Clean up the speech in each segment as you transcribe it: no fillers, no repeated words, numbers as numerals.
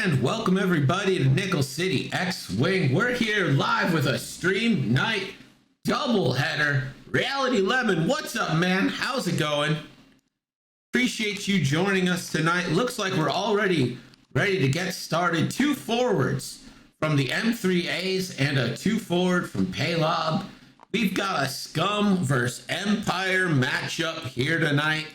and welcome everybody to Nickel City X-Wing. We're here live with a stream night doubleheader. Reality Lemon, what's up, man? How's it going? Appreciate you joining us tonight. Looks like we're already ready to get started. 2 forwards from the M3As and a 2 forward from Paylob. We've got a Scum versus Empire matchup here tonight.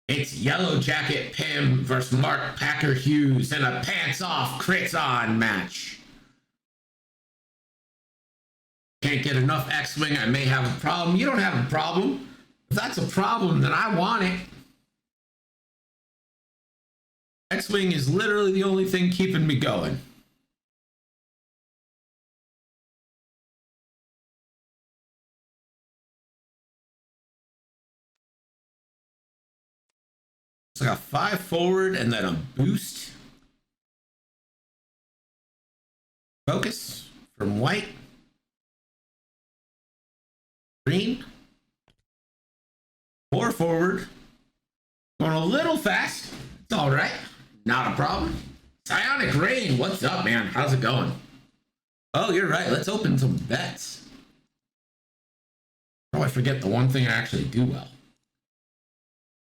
It's Yellowjacketpym versus Markpackerhughes in a pants-off, crits-on match. Can't get enough X-Wing, I may have a problem. You don't have a problem. If that's a problem, then I want it. X-Wing is literally the only thing keeping me going. It's like a 5 forward and then a boost. Focus from white. Green. 4 forward. Going a little fast. It's all right. Not a problem. Psionic Rain, what's up, man? How's it going? Oh, you're right. Let's open some bets. Oh, I forget the one thing I actually do well.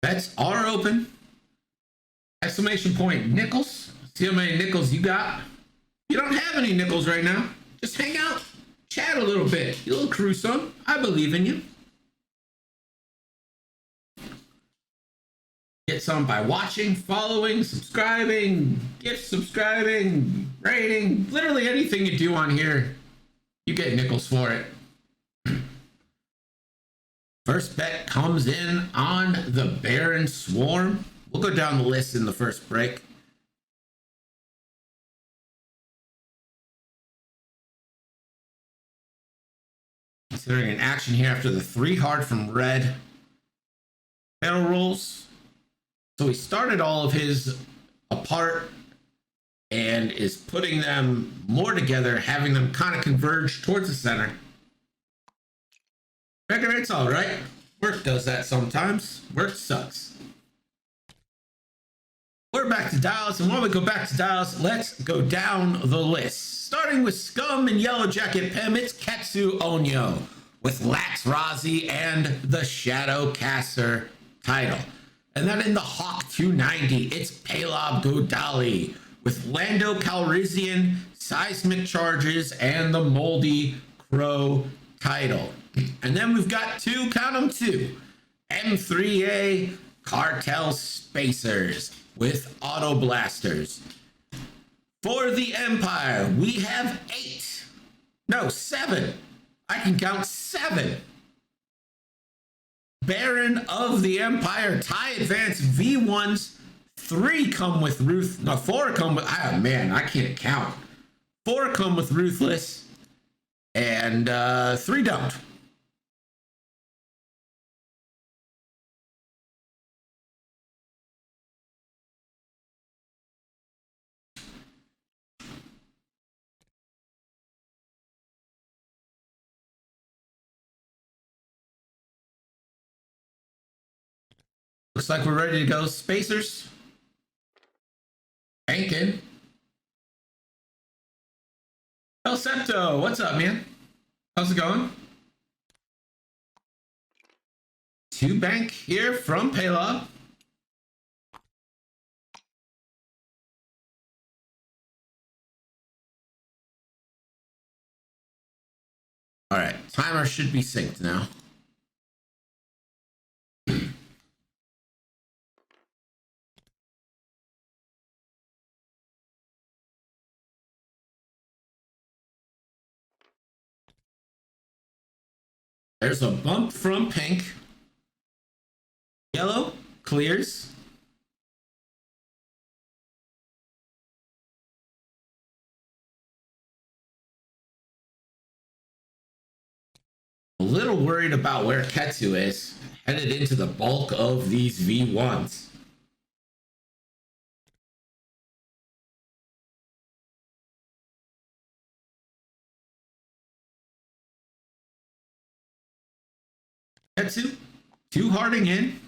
Bets are open. Exclamation point nickels. See how many nickels you got. You don't have any nickels right now. Just hang out, chat a little bit. You little Crusoe. I believe in you. Get some by watching, following, subscribing, gift subscribing, rating, literally anything you do on here, you get nickels for it. First bet comes in on the Baron Swarm. We'll go down the list in the first break. Considering an action here after the 3 hard from red. Pedal rolls. So he started all of his apart and is putting them more together, having them kind of converge towards the center. Reckon it's all right. Work does that sometimes. Work sucks. We're back to Dials, and while we go back to Dials, let's go down the list. Starting with Scum and Yellowjacketpym, it's Ketsu Onyo with Lax Razi and the Shadowcaster title. And then in the Hawk 290, it's Paylob Godali with Lando Calrissian, Seismic Charges, and the Moldy Crow title. And then we've got 2, count them 2, M3A Cartel Spacers with Auto Blasters. For the Empire, we have 7. I can count 7. Baron of the Empire TIE Advance V1s. 3 come with 4 come with, man, I can't count. 4 come with Ruthless, and 3 don't. Looks like we're ready to go. Spacers. Bankin. El Septo, what's up, man? How's it going? 2 bank here from Paylob. All right, timer should be synced now. There's a bump from pink. Yellow clears. A little worried about where Ketsu is, headed into the bulk of these V1s. Ketsu, 2 harding in.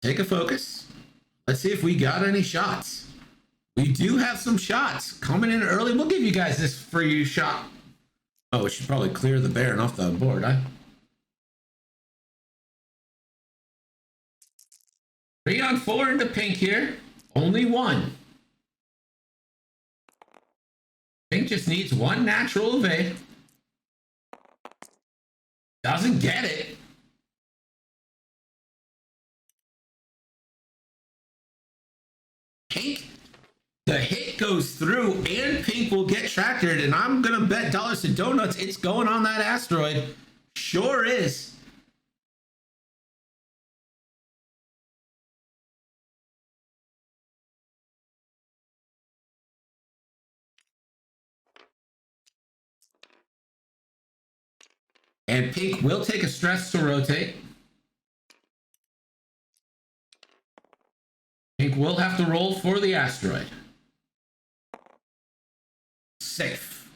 take a focus. Let's see if we got any shots. We do have some shots coming in early. We'll give you guys this free shot. Oh, we should probably clear the Baron off the board, huh? 3 on 4 into pink here. Only one. Pink just needs one natural evade. Doesn't get it. Pink, the hit goes through and pink will get tractored, and I'm gonna bet dollars to donuts it's going on that asteroid. Sure is. And pink will take a stress to rotate. Pink will have to roll for the asteroid. Safe.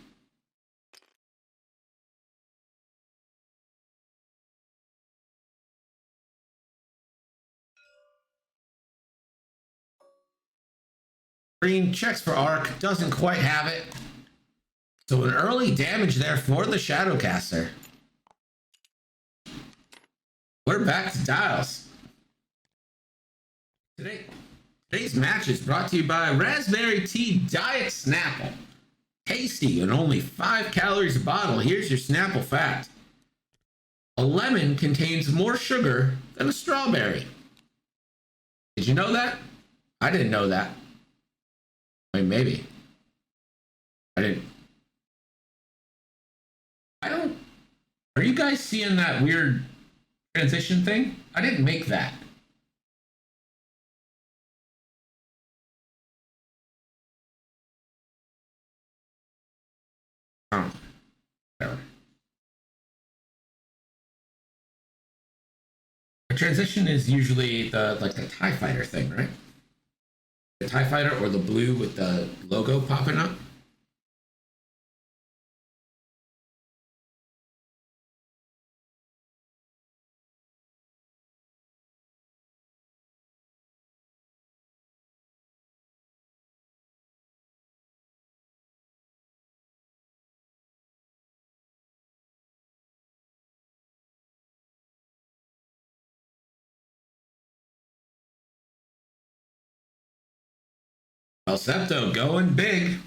Green checks for arc, doesn't quite have it. So an early damage there for the Shadowcaster. We're back to dials. Today's match is brought to you by Raspberry Tea Diet Snapple. Tasty and only 5 calories a bottle. Here's your Snapple fact. A lemon contains more sugar than a strawberry. Did you know that? I didn't know that. I mean, maybe. I didn't. Are you guys seeing that weird transition thing? I didn't make that. Oh, whatever. The transition is usually the TIE Fighter thing, right? The TIE Fighter or the blue with the logo popping up. El Septo going big.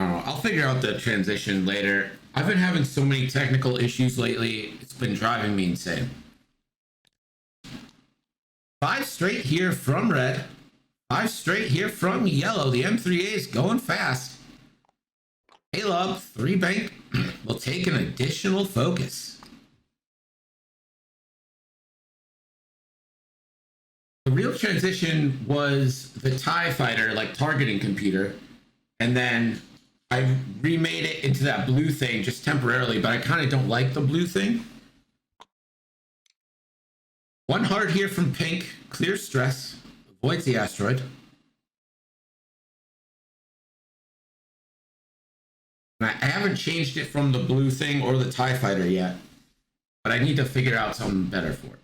I'll figure out the transition later. I've been having so many technical issues lately. It's been driving me insane. 5 straight here from red. 5 straight here from yellow. The M3A is going fast. Caleb, 3 bank will take an additional focus. The real transition was the TIE Fighter, like targeting computer, and then I remade it into that blue thing just temporarily, but I kind of don't like the blue thing. 1 heart here from pink, clear stress, avoids the asteroid. And I haven't changed it from the blue thing or the TIE Fighter yet, but I need to figure out something better for it.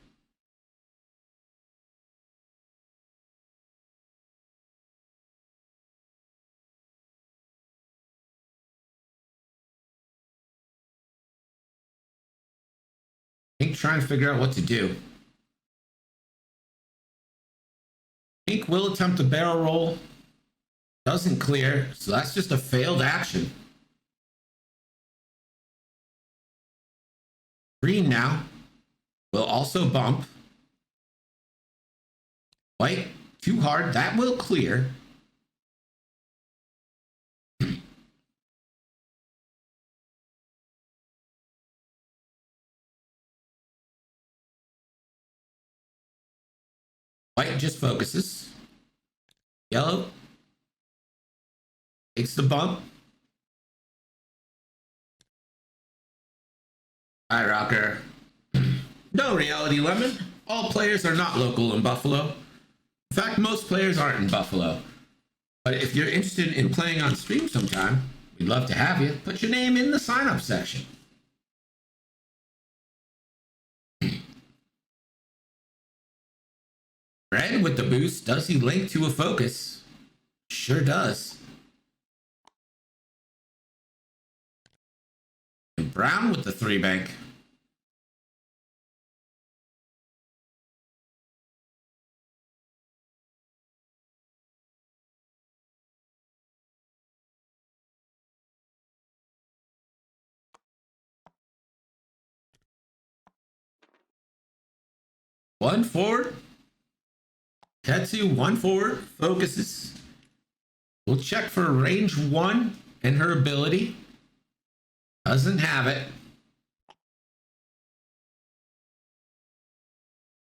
I think trying to figure out what to do. Pink will attempt a barrel roll. Doesn't clear, so that's just a failed action. Green now will also bump. White, too hard. That will clear. White just focuses. Yellow takes the bump. Hi, Rocker. No reality, Lemon. All players are not local in Buffalo. In fact, most players aren't in Buffalo. But if you're interested in playing on stream sometime, we'd love to have you. Put your name in the sign up section. Red with the boost. Does he link to a focus? Sure does. And brown with the 3 bank. One forward. Ketsu, 1 forward. Focuses. We'll check for range 1 and her ability. Doesn't have it.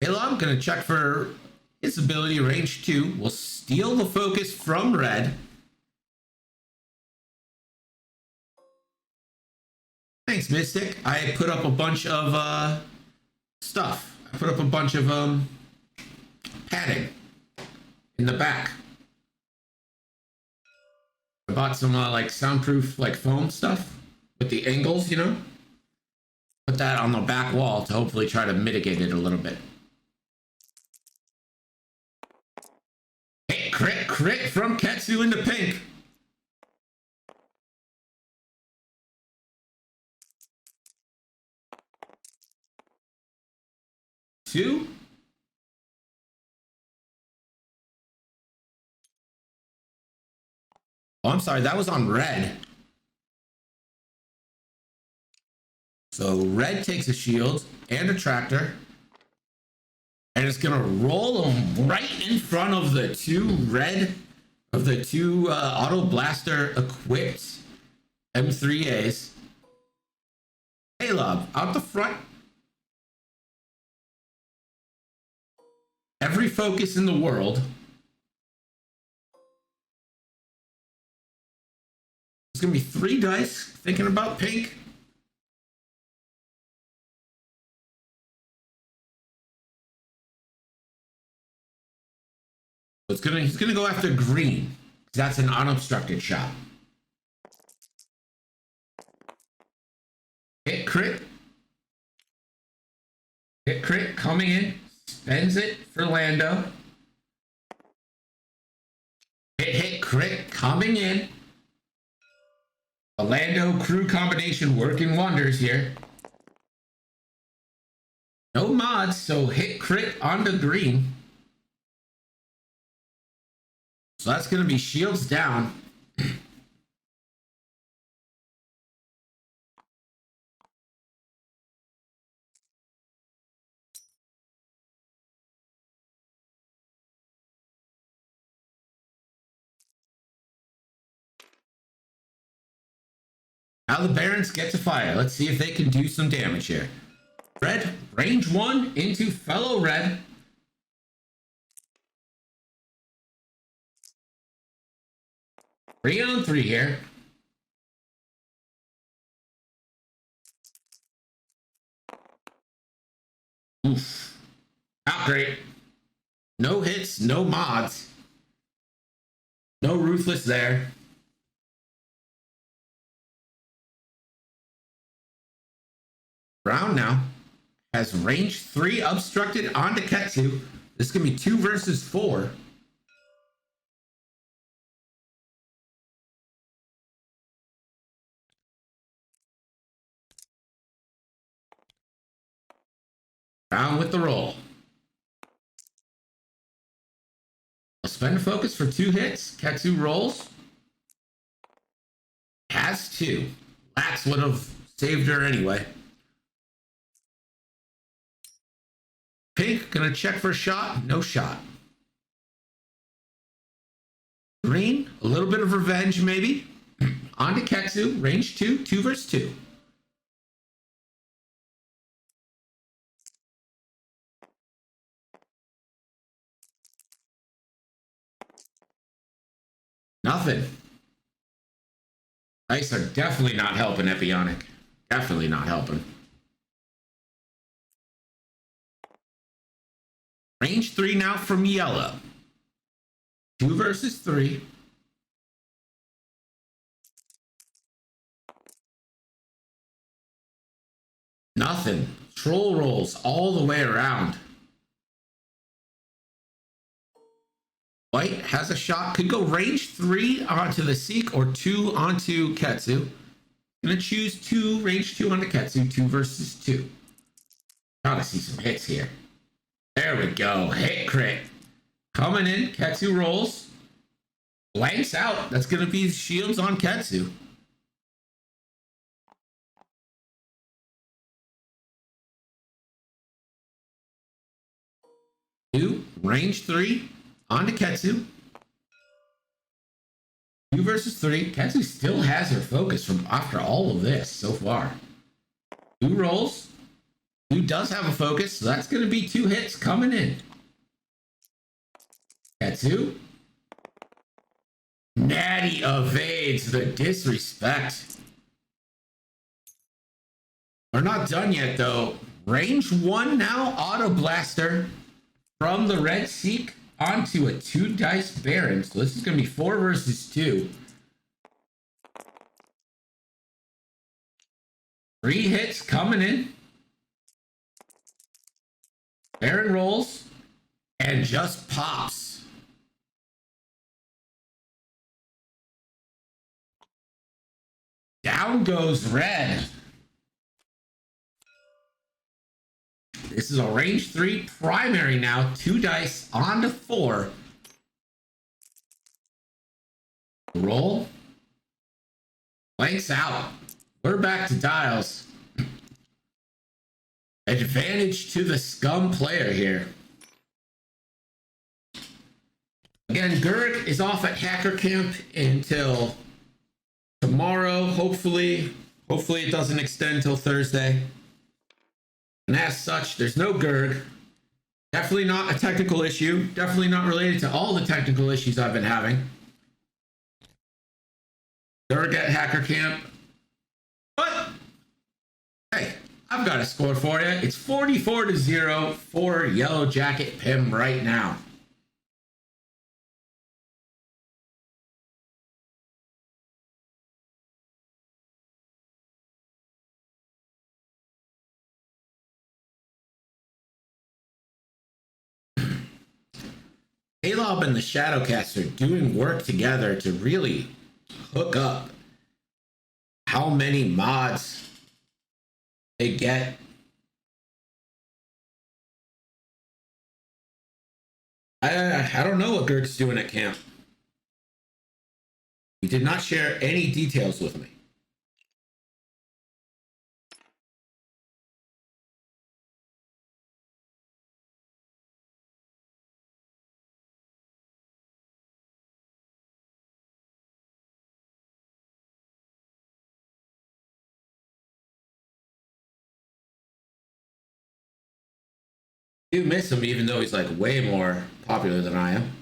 Halo, I'm going to check for his ability, range 2. We'll steal the focus from red. Thanks, Mystic. I put up a bunch of stuff. I put up a bunch of padding in the back. I bought some like soundproof like foam stuff with the angles, you know. Put that on the back wall to hopefully try to mitigate it a little bit. Hey, crit from Ketsu into pink. Two. Oh, I'm sorry, that was on red. So red takes a shield and a tractor. And it's gonna roll them right in front of the two auto blaster equipped M3As. Hey, love, out the front. Every focus in the world. It's gonna be 3 dice. Thinking about pink. He's gonna go after green. That's an unobstructed shot. Hit crit. Hit crit coming in. Spends it for Lando. Hit crit coming in. A Lando crew combination working wonders here. No mods, so hit crit onto green. So that's going to be shields down. Now the Barons get to fire. Let's see if they can do some damage here. Red, range 1 into fellow red. Three on 3 here. Oof. Not great. No hits, no mods. No ruthless there. Brown now has range 3 obstructed onto Ketsu. This is going to be 2 versus 4. Brown with the roll. I'll spend a focus for 2 hits. Ketsu rolls. Has 2. Lax would have saved her anyway. Pink, gonna check for a shot. No shot. Green, a little bit of revenge maybe. On to Ketsu, range 2, 2 versus 2. Nothing. Dice are definitely not helping Epionic. Definitely not helping. Range 3 now from yellow. 2 versus 3. Nothing. Troll rolls all the way around. White has a shot. Could go range 3 onto the Seek or 2 onto Ketsu. Gonna choose 2, range 2 onto Ketsu. 2 versus 2. Gotta see some hits here. There we go. Hit crit. Coming in. Ketsu rolls. Blanks out. That's gonna be shields on Ketsu. 2, range 3 onto Ketsu. 2 versus 3. Ketsu still has her focus from after all of this so far. 2 rolls. 2 does have a focus, so that's going to be 2 hits coming in. Ketsu. Natty evades the disrespect. We're not done yet, though. Range 1 now, Auto Blaster from the Red Seek onto a 2 dice Baron. So this is going to be 4 versus 2. 3 hits coming in. Baron rolls and just pops. Down goes Red. This is a range 3 primary now. 2 dice onto 4. Roll. Blanks out. We're back to dials. Advantage to the Scum player here. Again, Gurg is off at Hacker Camp until tomorrow. Hopefully it doesn't extend till Thursday. And as such, there's no Gurg. Definitely not a technical issue. Definitely not related to all the technical issues I've been having. Gurg at Hacker Camp. But, hey, I've got a score for you. It's 44-0 for Yellowjacketpym right now. Alob and the Shadowcast are doing work together to really hook up how many mods they get. I don't know what Gurg's doing at camp. He did not share any details with me. I do miss him, even though he's like way more popular than I am.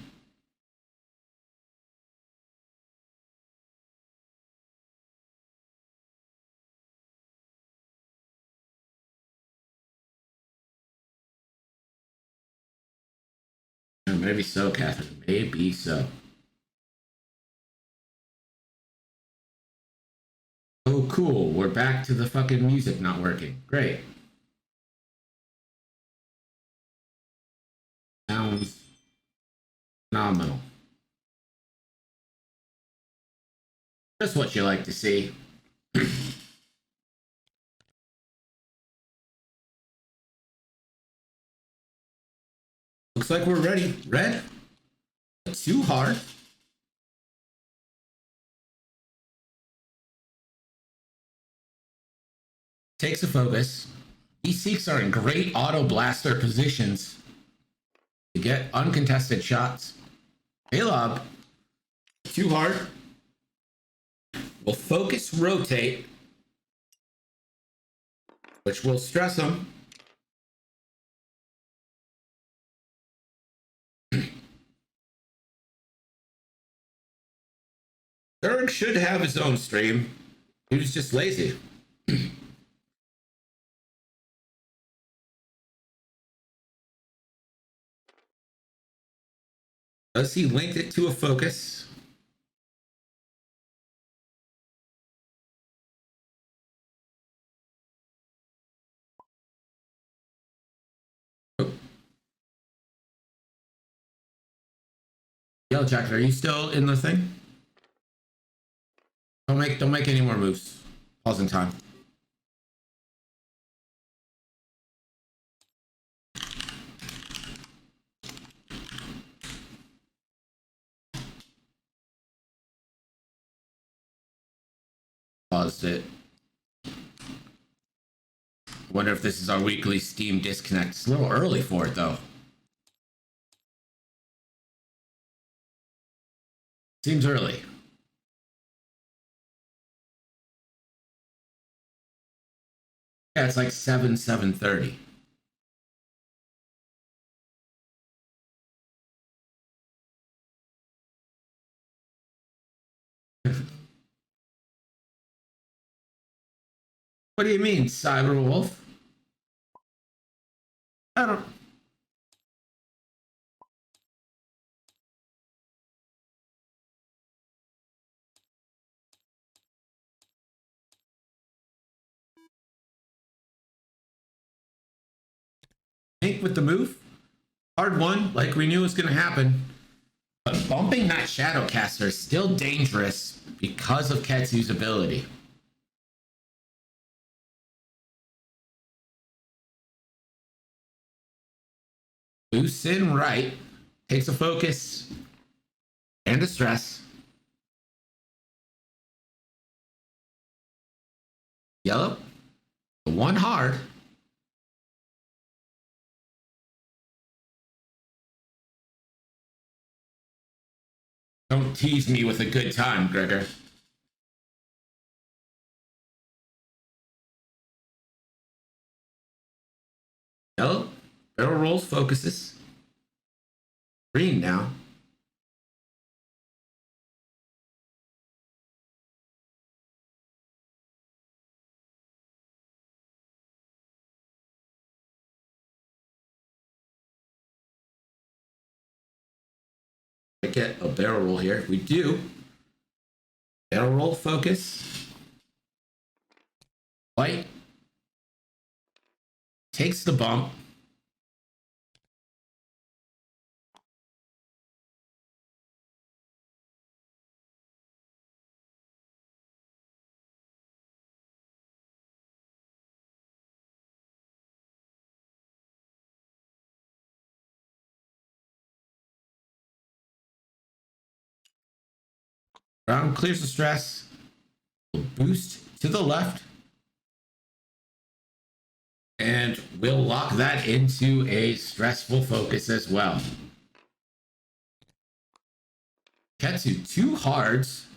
Maybe so, Catherine. Maybe so. Oh, cool. We're back to the fucking music not working. Great. Sounds phenomenal. Just what you like to see. Looks like we're ready. Red? Too hard. Takes a focus. These Seeks are in great auto blaster positions to get uncontested shots. Alob, too hard. Will focus rotate, which will stress him. Gurg should have his own stream. He was just lazy. Does he link it to a focus? Yellowjacket, are you still in the thing? Don't make any more moves. Pause in time. Paused it. Wonder if this is our weekly Steam disconnect. It's a little early for it though. Seems early. Yeah, it's like 7:30. What do you mean, Cyberwolf? I don't. Think with the move. Hard one, like we knew was going to happen. But bumping that Shadowcaster is still dangerous because of Ketsu's ability. Boosts in right, takes a focus and a stress. Yellow, the one hard. Don't tease me with a good time, Gregor. Yellow, barrel rolls, focuses. Green now. I get a barrel roll here. If we do, barrel roll, focus. White takes the bump. Brown clears the stress. We'll boost to the left. And we'll lock that into a stressful focus as well. Ketsu, two hards.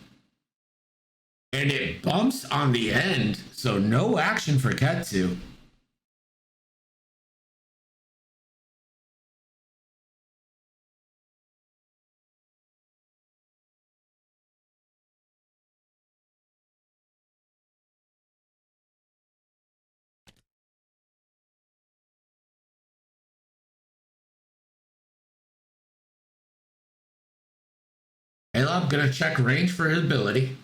And it bumps on the end, so no action for Ketsu. Caleb gonna check range for his ability.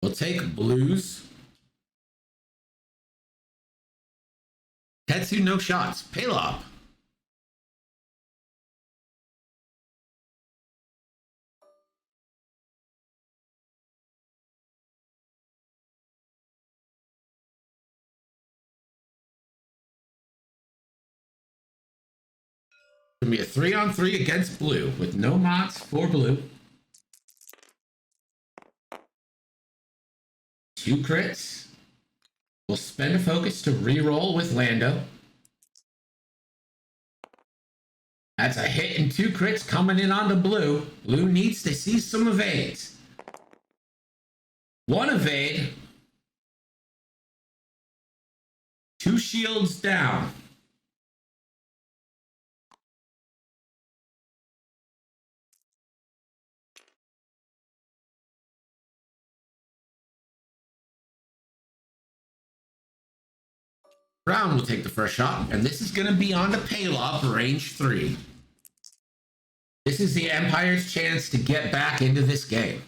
We'll take blues. Ketsu, no shots. Palop. Gonna be a 3-on-3 against blue with no mods for blue. 2 crits. We'll spend a focus to re-roll with Lando. That's a hit and 2 crits coming in onto blue. Blue needs to see some evades. 1 evade. 2 shields down. Brown will take the first shot, and this is going to be on to Palop, range 3. This is the Empire's chance to get back into this game.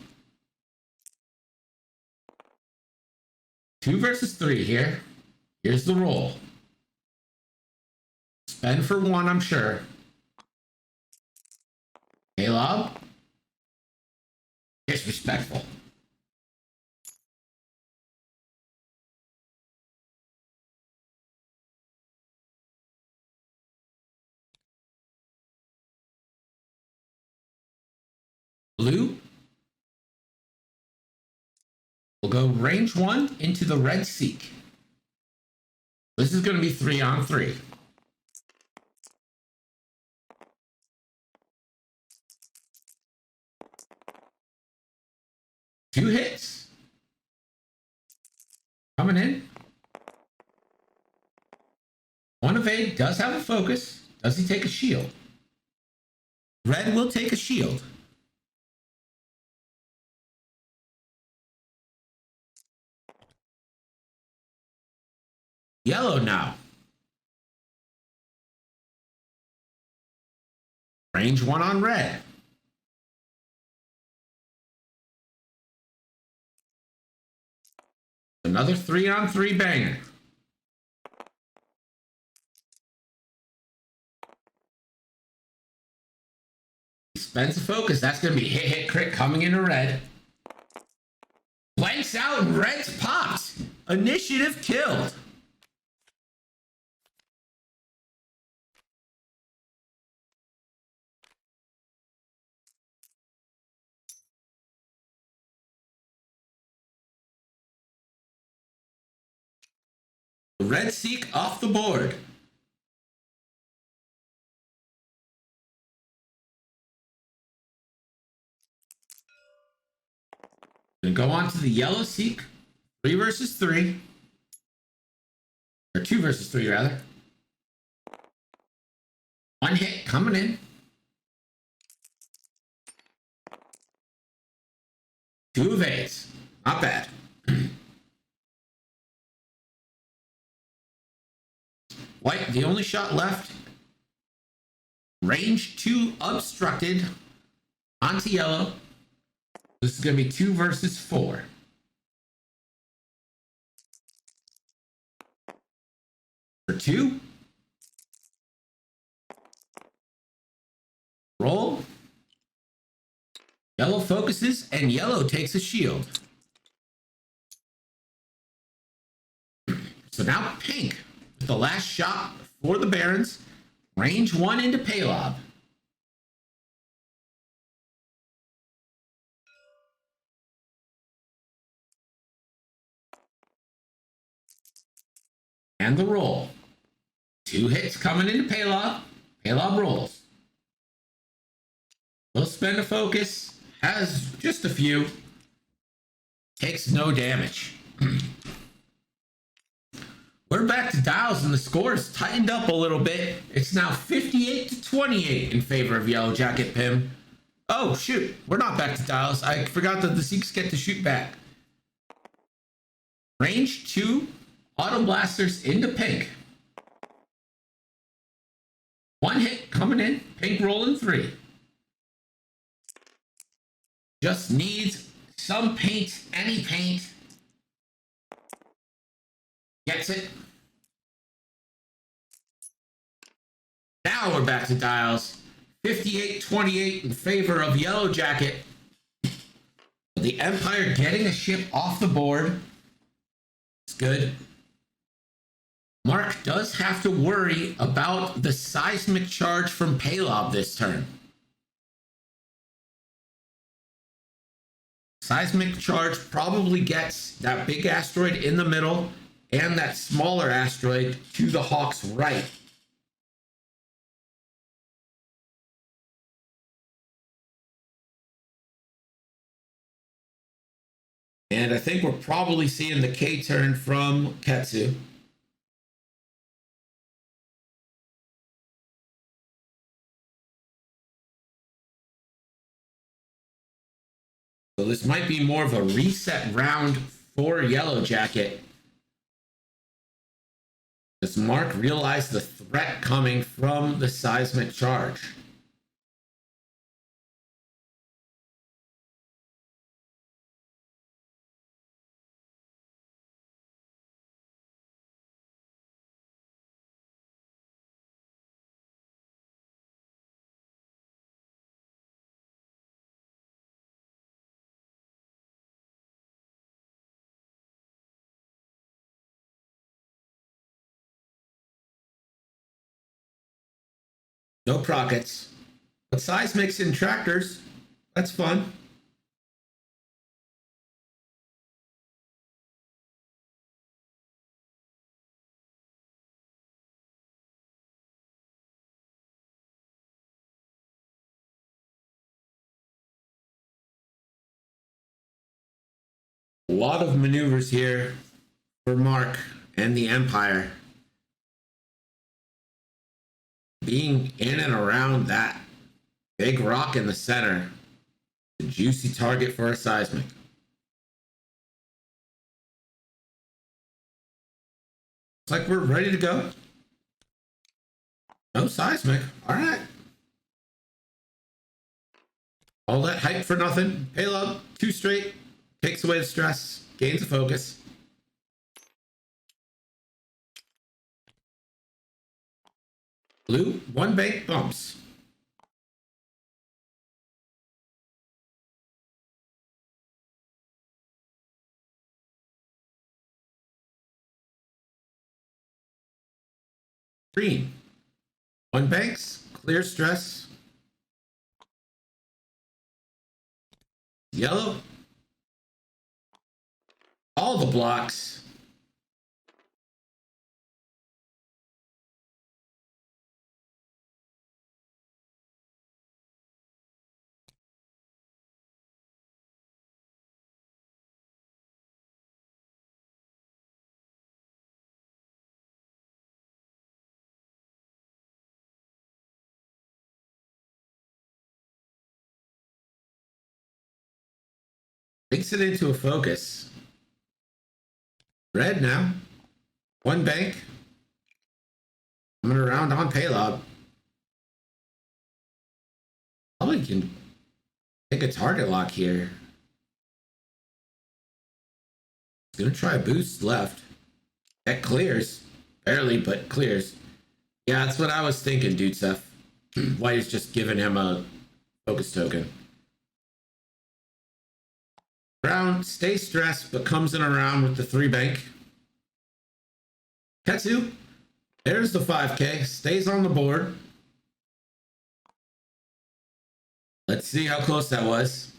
2 versus 3 here. Here's the roll. Spend for 1, I'm sure. Caleb. Disrespectful. Blue will go range 1 into the red seek. This is going to be 3-on-3. Two hits. Coming in. One evade does have a focus. Does he take a shield? Red will take a shield. Yellow now. Range 1 on red. Another 3-on-3 banger. He spends a focus. That's going to be hit, crit coming into red. Blanks out and red's popped. Initiative killed. Red Seek off the board. Gonna go on to the Yellow Seek. 3 versus 3. Or 2 versus 3, rather. One hit coming in. 2 evades. Not bad. White, the only shot left. Range 2 obstructed onto yellow. This is going to be 2 versus 4. For 2. Roll. Yellow focuses and yellow takes a shield. So now pink with the last shot for the Barons. Range 1 into Paylob. And the roll. 2 hits coming into Paylob. Paylob rolls. Will spend a focus. Has just a few. Takes no damage. We're back to dials and the score is tightened up a little bit. It's now 58-28 in favor of Yellowjacketpym. Oh, shoot. We're not back to dials. I forgot that the Seeks get to shoot back. Range 2 auto blasters into pink. 1 hit coming in. Pink rolling 3. Just needs some paint, any paint. Gets it. Now we're back to dials. 58-28 in favor of Yellowjacket. The Empire getting a ship off the board. It's good. Mark does have to worry about the seismic charge from Paylob this turn. Seismic charge probably gets that big asteroid in the middle and that smaller asteroid to the Hawk's right. And I think we're probably seeing the K turn from Ketsu. So this might be more of a reset round for Yellowjacket. Does Mark realize the threat coming from the seismic charge? No prockets. But seismics and tractors, that's fun. A lot of maneuvers here for Mark and the Empire. Being in and around that big rock in the center, a juicy target for a seismic. It's like we're ready to go. No seismic. All right. All that hype for nothing. Payload, 2 straight. Takes away the stress. Gains the focus. Blue, 1 bank bumps. Green, 1 banks. Clear stress. Yellow, all the blocks. Makes it into a focus. Red now. 1 bank. Coming around on payload. Probably can take a target lock here. He's gonna try a boost left. That clears. Barely, but clears. Yeah, that's what I was thinking, dude, Seth. White is just giving him a focus token. Brown stays stressed, but comes in around with the 3 bank. Ketsu, there's the 5K. Stays on the board. Let's see how close that was.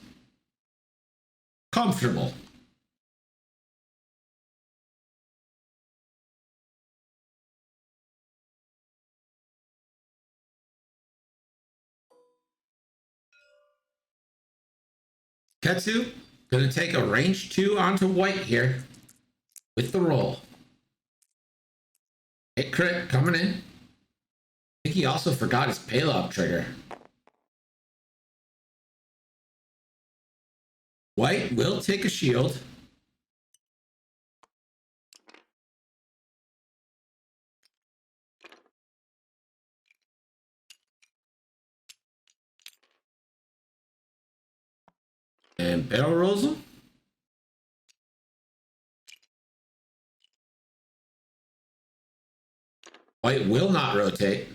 Comfortable. Ketsu, gonna take a range 2 onto white here with the roll. Hit crit coming in. I think he also forgot his payload trigger. White will take a shield. And barrel rolls him. White will not rotate.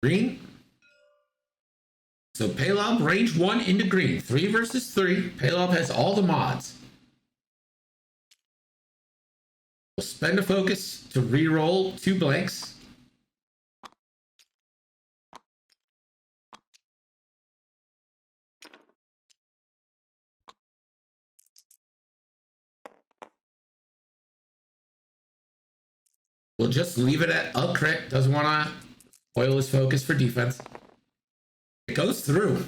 Green. So Paylob range 1 into green. 3 versus 3. Paylob has all the mods. We'll spend a focus to re-roll 2 blanks. We'll just leave it at a crit. Doesn't want to spoil his focus for defense. It goes through.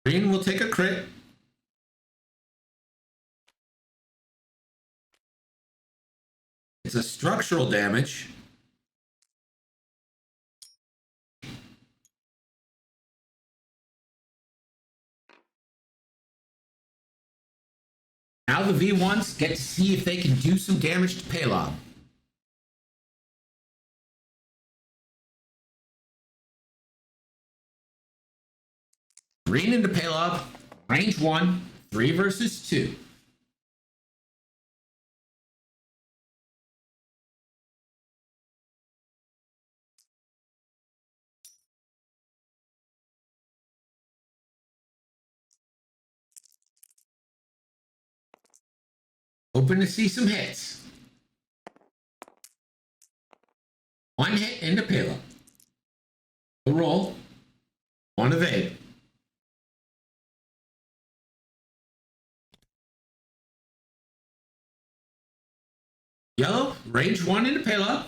Green will take a crit. It's a structural damage. Now the V1s get to see if they can do some damage to Paylob. Green into Paylob, range 1, 3 versus 2. Hoping to see some hits. One hit into payload. A roll. One evade. Yellow, range 1 into payload.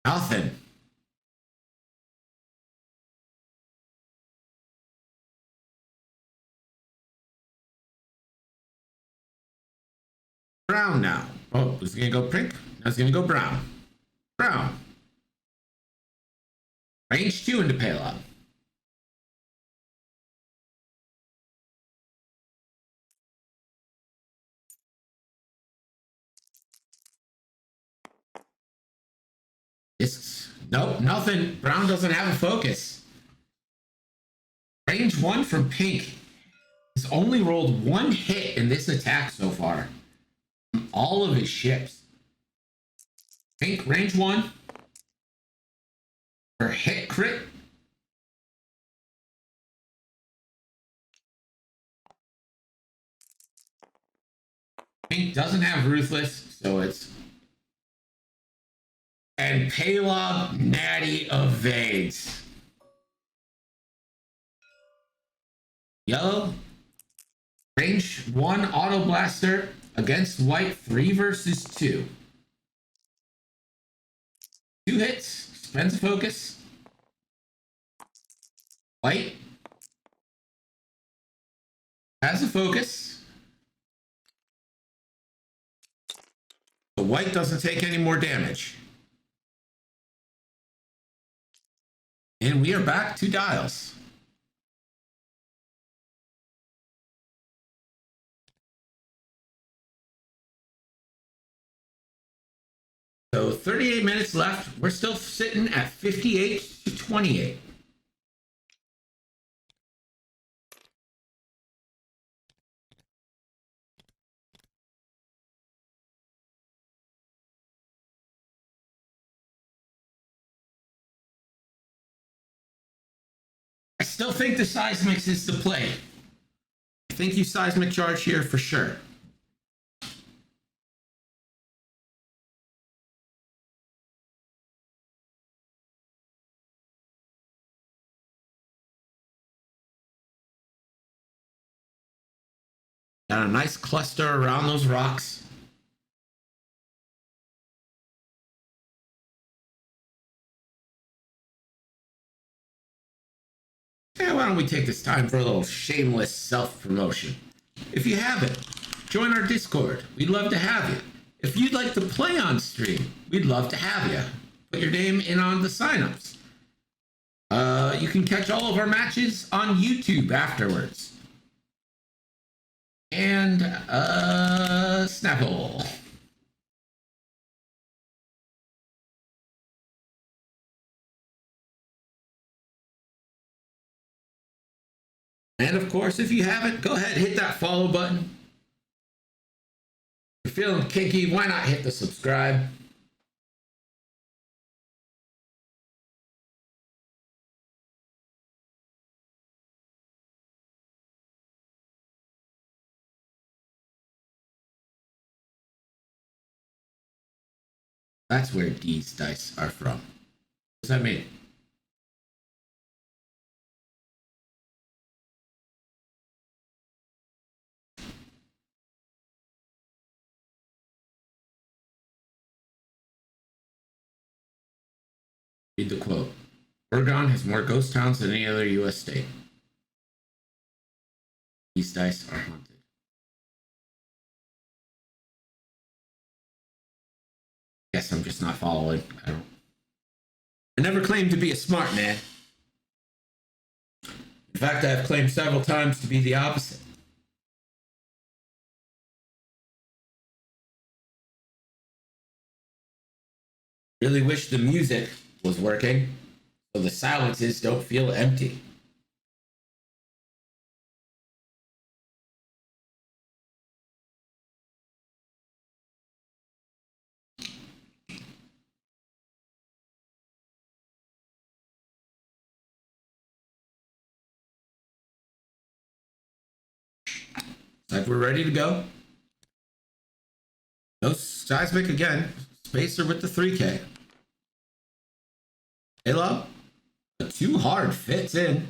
Nothing. Brown now. Oh, it's gonna go pink. Now it's gonna go brown. Brown. Range 2 into payload. Nope, nothing. Brown doesn't have a focus. Range 1 from pink. He's only rolled one hit in this attack so far. From all of his ships. Pink, range 1. For hit crit. Pink doesn't have Ruthless, so it's... And Paylob natty evades. Yellow, range 1 auto blaster against white 3 versus 2. 2 hits, spends a focus. White has a focus. The white doesn't take any more damage. And we are back to dials. So 38 minutes left. We're still sitting at 58 to 28. I still think the Seismics is the play. I think you Seismic charge here for sure. Got a nice cluster around those rocks. Yeah, why don't we take this time for a little shameless self-promotion? If you haven't, join our Discord. We'd love to have you. If you'd like to play on stream, we'd love to have you. Put your name in on the signups. You can catch all of our matches on YouTube afterwards. And Snapple. And of course, if you haven't, go ahead, hit that follow button. If you're feeling kinky, why not hit the subscribe? That's where these dice are from. What does that mean? Read the quote. Oregon has more ghost towns than any other U.S. state. These dice are haunted. Guess I'm just not following. I never claimed to be a smart man. In fact, I have claimed several times to be the opposite. Really wish the music was working so the silences don't feel empty. Like we're ready to go. No seismic again. Spacer with the 3K. Halo. Too hard fits in.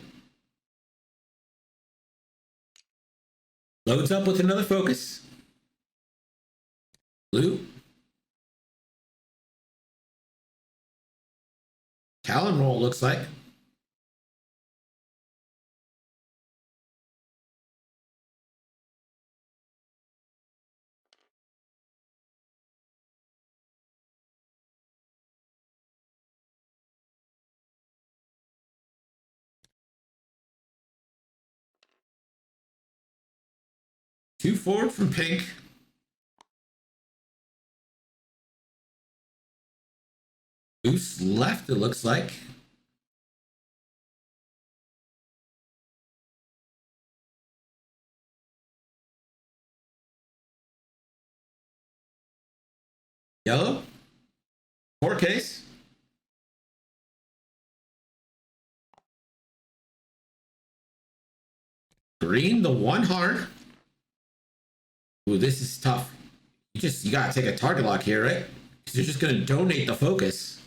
Loads up with another focus. Blue. Talon roll looks like. Two forward from pink. Boost left, it looks like. Yellow. 4Ks. Green, the one hard. Ooh, this is tough. You gotta take a target lock here, right? Because you're just gonna donate the focus.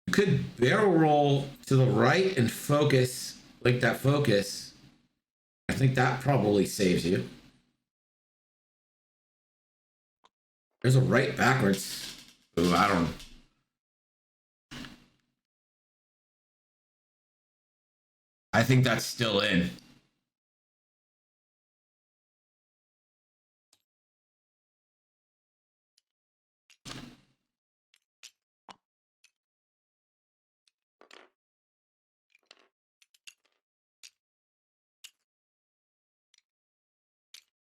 You could barrel roll to the right and focus like that focus. I think that probably saves you. There's a right backwards. Ooh, I don't. I think that's still in.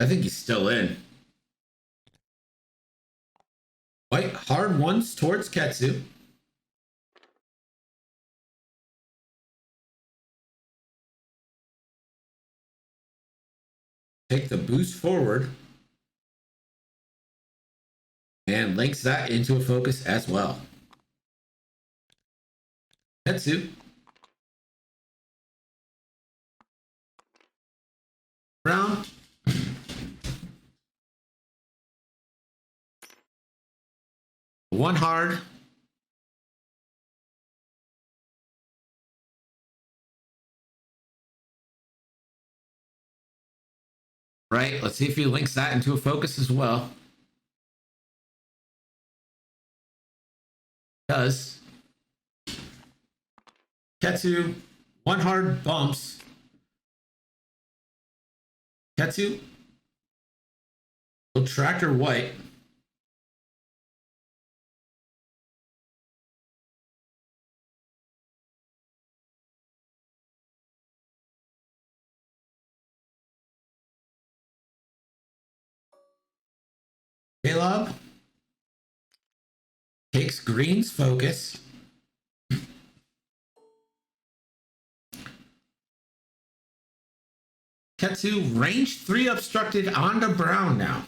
I think he's still in. White hard ones towards Ketsu. Take the boost forward and links that into a focus as well. Ketsu. Brown. One hard. Right, let's see if he links that into a focus as well. Does. Ketsu, one hard bumps. Ketsu. Little tractor white. Caleb takes green's focus. Ketsu, range 3 obstructed onto brown now.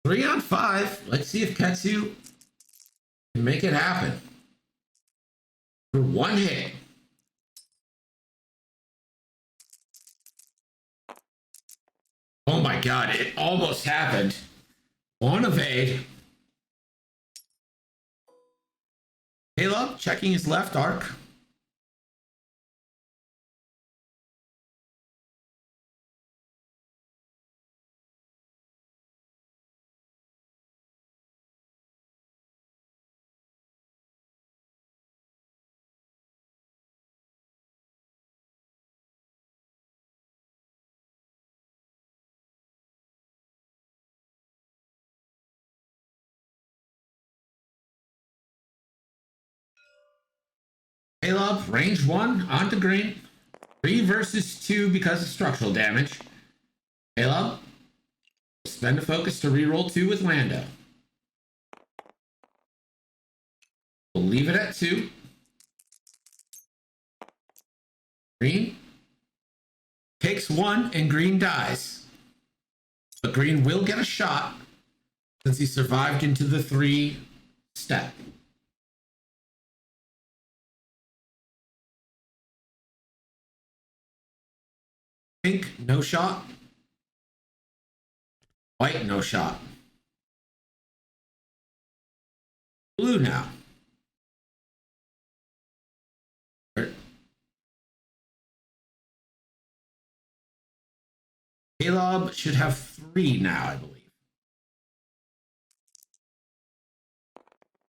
3 on 5. Let's see if Ketsu can make it happen. For one hit. Oh my god, it almost happened. One evade. Caleb checking his left arc. Caleb, range 1 onto green. 3 versus 2 because of structural damage. Caleb, spend a focus to reroll 2 with Lando. We'll leave it at 2. Green takes 1 and green dies. But green will get a shot since he survived into the 3 step. Pink, no shot. White, no shot. Blue now. Caleb should have 3 now, I believe.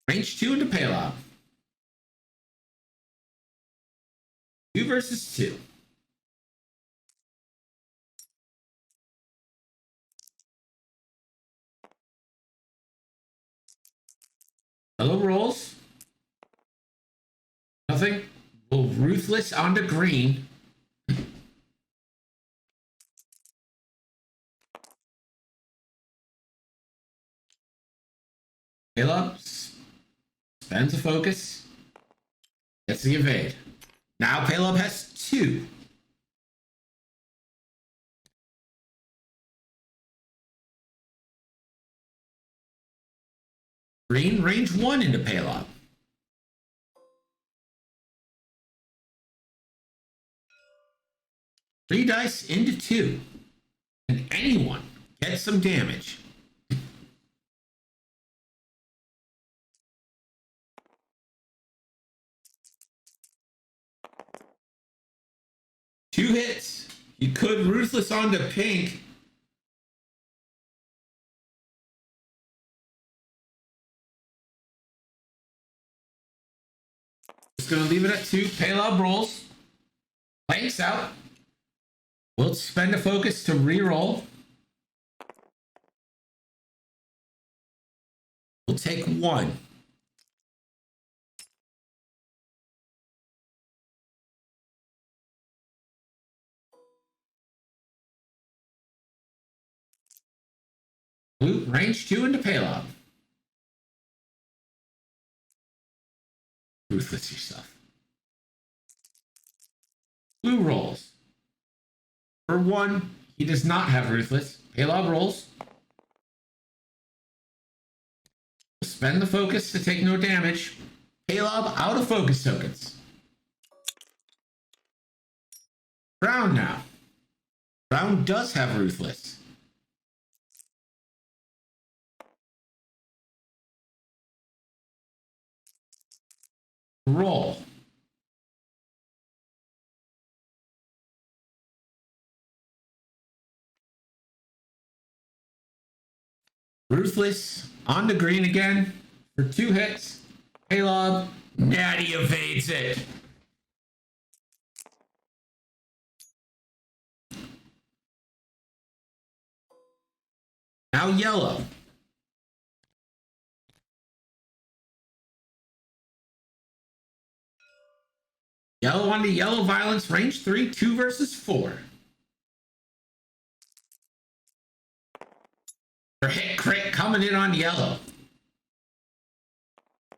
Range 2 into Caleb. 2 versus 2. Hello rolls. Nothing. Well, Ruthless onto green. Caleb spends a focus. Gets the evade. Now Caleb has 2. Green, range 1 into Caleb. Three dice into 2. And anyone gets some damage. Two hits. You could Ruthless onto pink. Just gonna leave it at 2. Caleb rolls. Blanks out. We'll spend a focus to re-roll. We'll take 1. Blue, range 2 into Caleb. Ruthless yourself. Blue rolls. For 1, he does not have Ruthless. Caleb rolls. Spend the focus to take no damage. Caleb out of focus tokens. Brown now. Brown does have Ruthless. Roll. Ruthless on to green again for 2 hits. Caleb, Natty evades it. Now yellow. Yellow onto yellow violence, range 3, 2 versus 4. For hit crit coming in on yellow.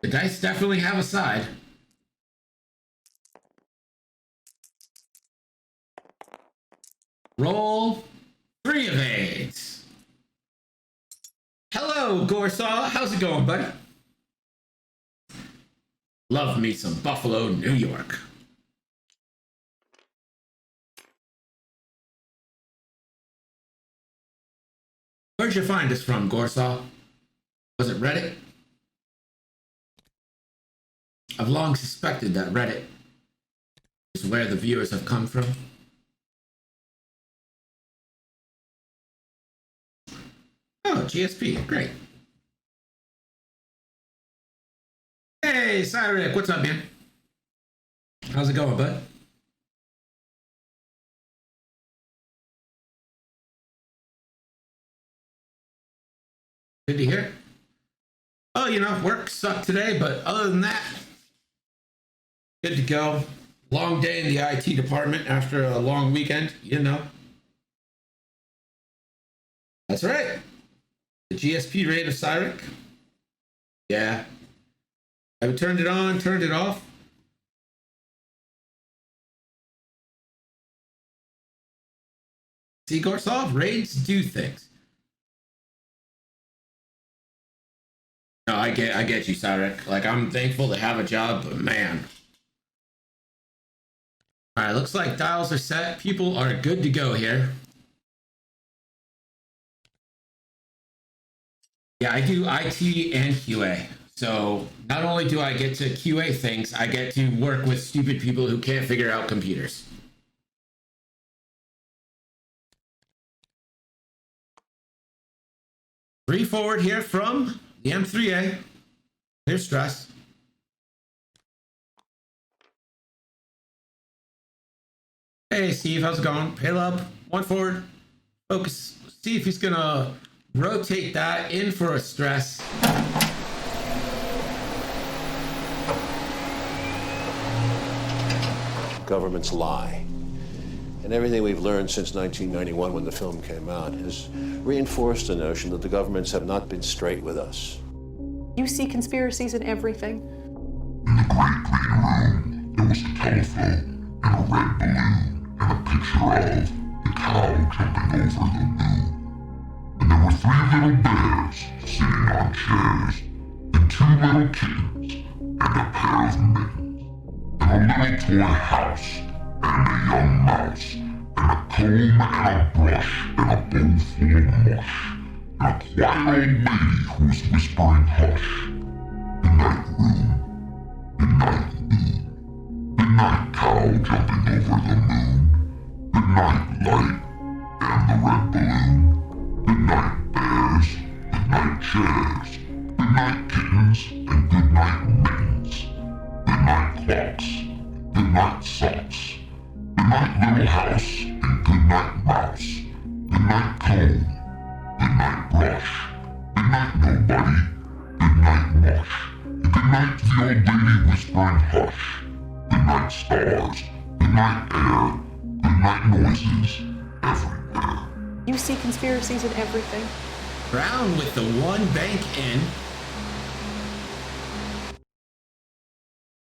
The dice definitely have a side. Roll 3 evades. Hello, Gorsaw. How's it going, buddy? Love me some Buffalo, New York. Where'd you find us from, Gorsaw? Was it Reddit? I've long suspected that Reddit is where the viewers have come from. Oh, GSP, great. Hey, Cyric, what's up, man? How's it going, bud? Good to hear. Oh, you know, work sucked today, but other than that, good to go. Long day in the IT department after a long weekend, you know. That's right. The GSP rate of Cyric. Yeah. I've turned it on, turned it off. See, Gorsov, raids do things. No, I get you, Cyric. Like, I'm thankful to have a job, but man. All right, looks like dials are set. People are good to go here. Yeah, I do IT and QA. So not only do I get to QA things, I get to work with stupid people who can't figure out computers. 3 forward here from the M3A. Clear stress. Hey, Steve, how's it going? Paylob, 1 forward. Focus. See if he's going to rotate that in for a stress. Governments lie. And everything we've learned since 1991 when the film came out has reinforced the notion that the governments have not been straight with us. You see conspiracies in everything. In the great green room, there was a telephone and a red balloon and a picture of the cow jumping over the moon. And there were 3 little bears sitting on chairs, and 2 little kittens, and a pair of mittens, and a little toy house, and a young mouse, and a comb and a brush, and a bowl full of mush, and a quiet old lady who was whispering hush. Midnight room, midnight moon, midnight cow jumping over the moon, midnight light and the red balloon, midnight bears, midnight chairs, midnight kittens and goodnight mittens, midnight clocks, midnight socks, midnight little house and goodnight mouse, midnight comb, midnight brush, midnight nobody, midnight mush, and goodnight to the old lady whispering hush, midnight stars, midnight air, goodnight noises everywhere. You see conspiracies in everything. Brown with the 1 bank in.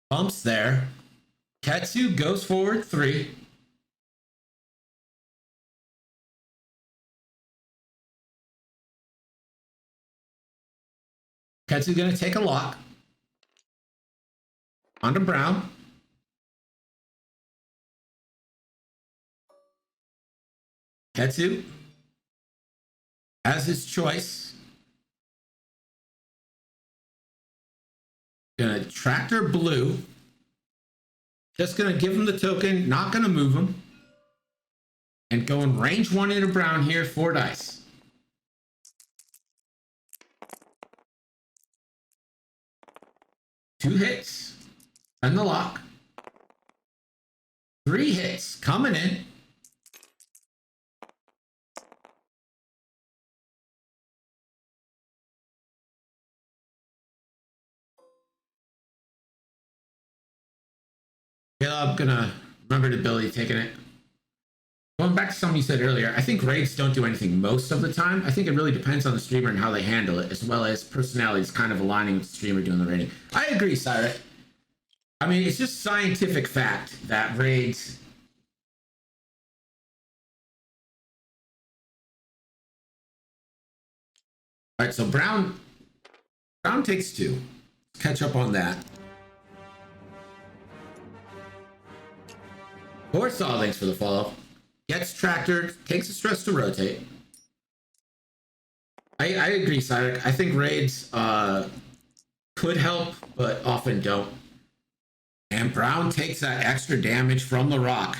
Bumps there. Ketsu goes forward 3. Ketsu gonna take a lock. Onto Brown. Ketsu has his choice. Gonna tractor blue. Just gonna give him the token, not gonna move him. And going range 1 into Brown here, 4 dice. Two hits, and the lock. 3 hits coming in. I'm gonna remember the ability taking it. Going back to something you said earlier, I think raids don't do anything most of the time. I think it really depends on the streamer and how they handle it, as well as personalities kind of aligning with the streamer doing the raiding. I agree, Cyrus. I mean, it's just scientific fact that raids. All right, so Brown takes 2. Let's catch up on that. Warsaw, thanks for the follow. Gets tractored, takes a stress to rotate. I agree, Cyrus. I think raids could help, but often don't. And Brown takes that extra damage from the rock.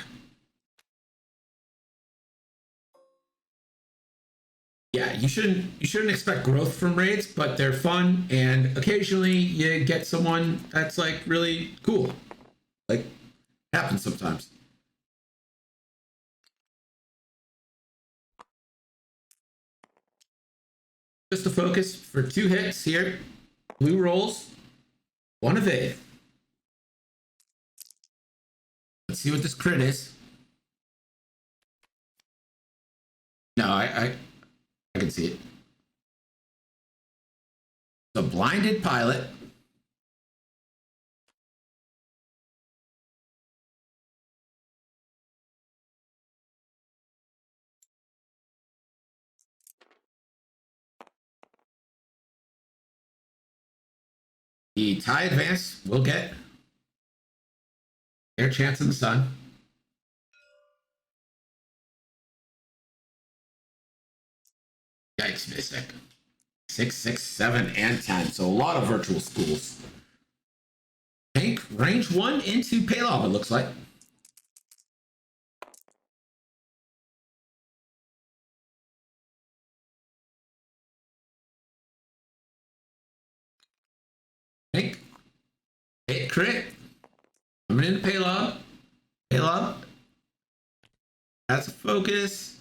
Yeah, you shouldn't expect growth from raids, but they're fun, and occasionally you get someone that's like really cool. Like, happens sometimes. Just to focus for 2 hits here. Blue rolls. 1 evade. Let's see what this crit is. No, I can see it. The blinded pilot. The tie advance will get their chance in the sun. Yikes, Mystic. 6, 6, 7, and 10. So a lot of virtual schools. Tank range 1 into Paylob, it looks like. Tank. Hit crit. Coming into Paylob. Paylob. That's a focus.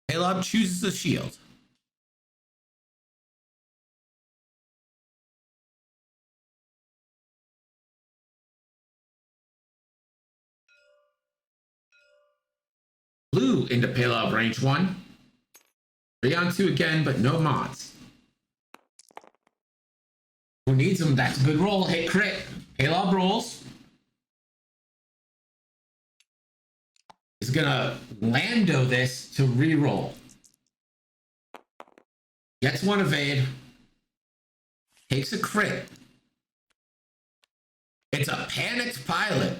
Paylob chooses the shield. Blue into Paylob range 1. 3 on 2 again, but no mods. Who needs them? That's a good roll. Hit crit. Paylob rolls. Is gonna Lando this to re-roll. Gets one evade. Takes a crit. It's a panicked pilot.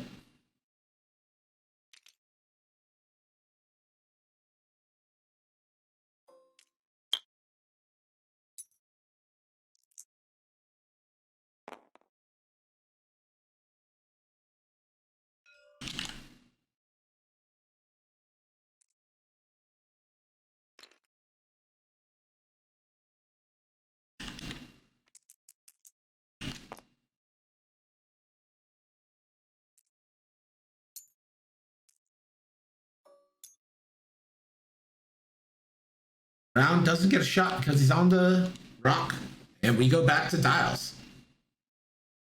Brown doesn't get a shot because he's on the rock. And we go back to dials.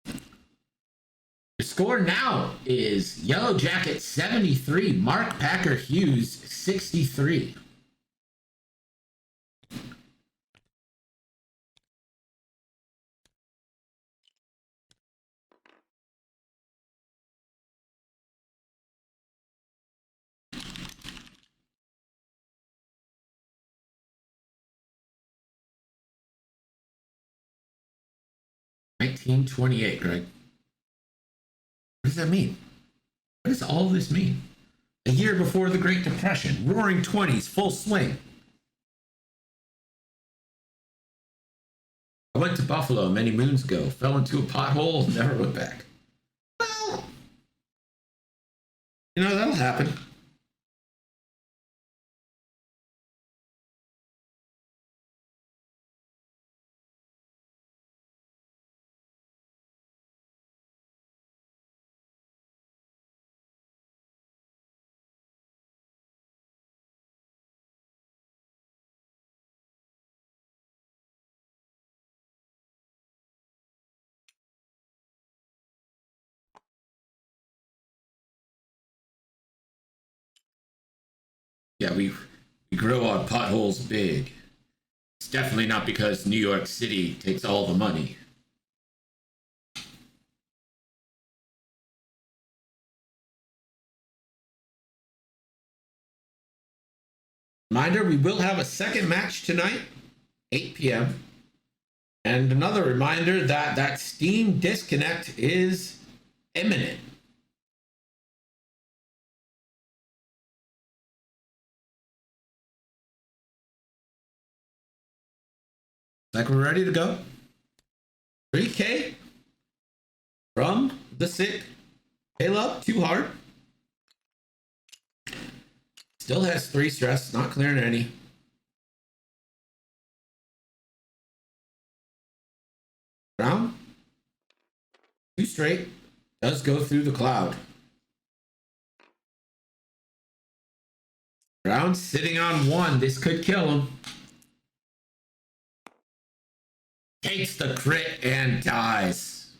The score now is Yellowjacket 73, Markpackerhughes 63. $19.28, Greg. What does that mean? What does all this mean? A year before the Great Depression, roaring 20s, full swing. I went to Buffalo many moons ago, fell into a pothole, never went back. Well, you know, that'll happen. Yeah, we grow our potholes big. It's definitely not because New York City takes all the money. Reminder, we will have a second match tonight, 8 p.m. And another reminder that that Steam disconnect is imminent. Like we're ready to go. 3K from the sick. Caleb, too hard. Still has 3 stress, not clearing any. Brown, 2 straight, does go through the cloud. Brown sitting on 1, this could kill him. Takes the crit and dies.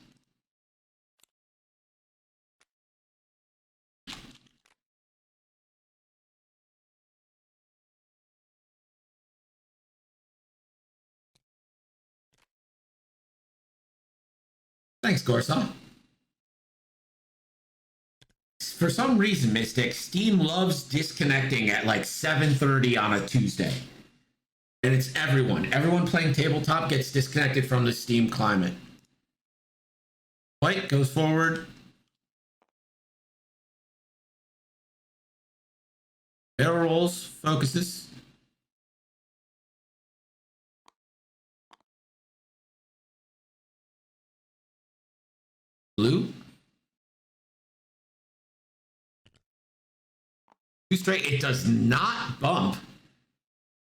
Thanks, Gorsaw. For some reason, Mystic, Steam loves disconnecting at like 7:30 on a Tuesday. And it's everyone. Everyone playing tabletop gets disconnected from the Steam climate. White goes forward. Barrel rolls, focuses. Blue. 2 straight. It does not bump.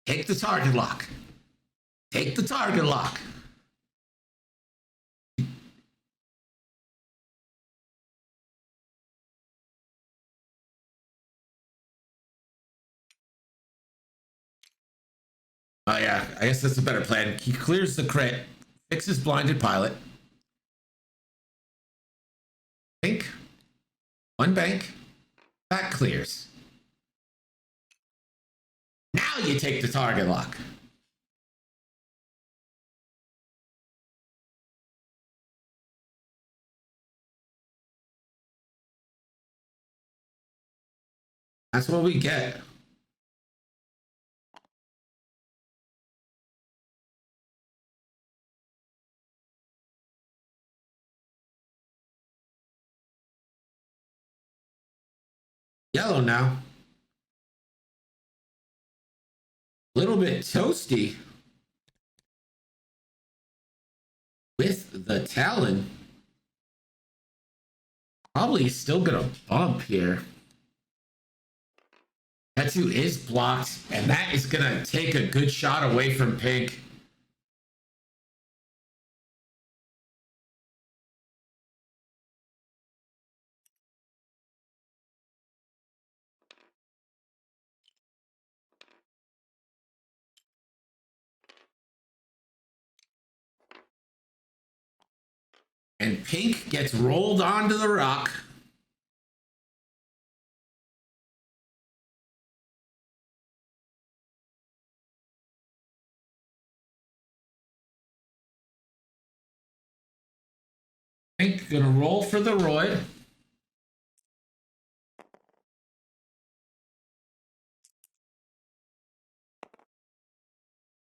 Take the target lock. Take the target lock. Oh yeah, I guess that's a better plan. He clears the crit, fixes blinded pilot. Pink. 1 bank. That clears. Now you take the target lock. That's what we get. Yellow now. A little bit toasty with the Talon. Probably still gonna bump here. Ketsu is blocked, and that is gonna take a good shot away from Pink. And Pink gets rolled onto the rock. Pink gonna roll for the roid.